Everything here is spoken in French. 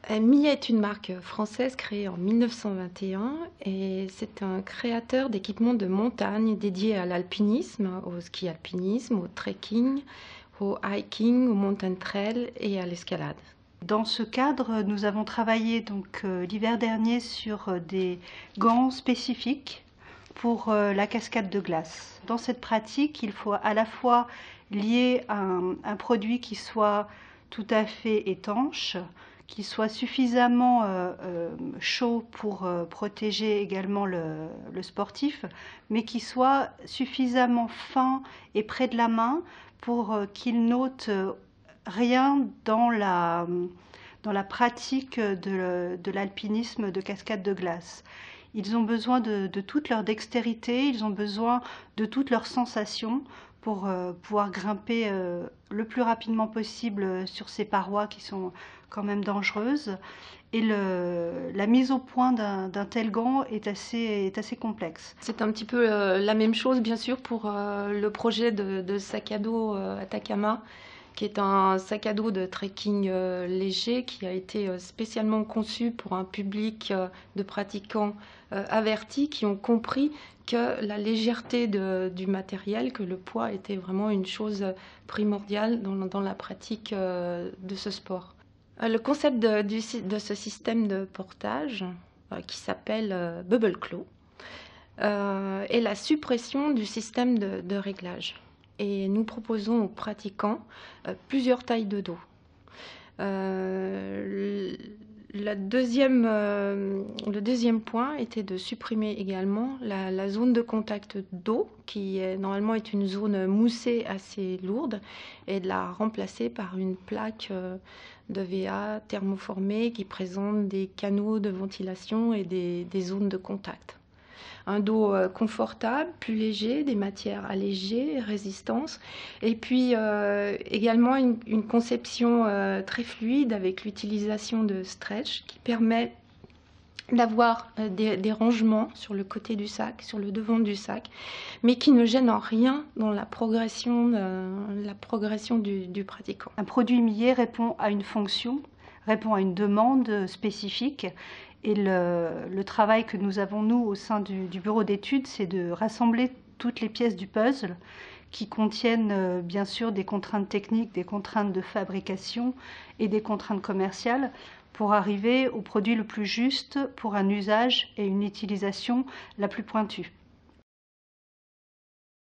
Mi est une marque française créée en 1921 et c'est un créateur d'équipements de montagne dédié à l'alpinisme, au ski alpinisme, au trekking, au hiking, au mountain trail et à l'escalade. Dans ce cadre, nous avons travaillé l'hiver dernier sur des gants spécifiques pour la cascade de glace. Dans cette pratique, il faut à la fois lier un produit qui soit tout à fait étanche, qui soit suffisamment chaud pour protéger également le sportif, mais qui soit suffisamment fin et près de la main pour qu'il n'ôte rien dans la pratique de l'alpinisme de cascade de glace. Ils ont besoin de toute leur dextérité, ils ont besoin de toutes leurs sensations pour pouvoir grimper le plus rapidement possible sur ces parois qui sont quand même dangereuses. Et la mise au point d'un tel gant est assez complexe. C'est un petit peu la même chose, bien sûr, pour le projet de sac à dos Atacama, qui est un sac à dos de trekking léger qui a été spécialement conçu pour un public de pratiquants avertis qui ont compris que la légèreté du matériel, que le poids était vraiment une chose primordiale dans la pratique de ce sport. Le concept de ce système de portage, qui s'appelle Bubble Claw, est la suppression du système de réglage. Et nous proposons aux pratiquants plusieurs tailles de dos. Le deuxième point était de supprimer également la zone de contact dos, qui normalement est une zone moussée assez lourde, et de la remplacer par une plaque de VA thermoformée qui présente des canaux de ventilation et des zones de contact. Un dos confortable, plus léger, des matières allégées, résistance, et puis également une conception très fluide avec l'utilisation de stretch qui permet d'avoir des rangements sur le côté du sac, sur le devant du sac, mais qui ne gênent en rien dans la progression du pratiquant. Un produit Millet répond à une fonction, répond à une demande spécifique. Et le travail que nous avons, nous, au sein du bureau d'études, c'est de rassembler toutes les pièces du puzzle qui contiennent bien sûr des contraintes techniques, des contraintes de fabrication et des contraintes commerciales pour arriver au produit le plus juste pour un usage et une utilisation la plus pointue.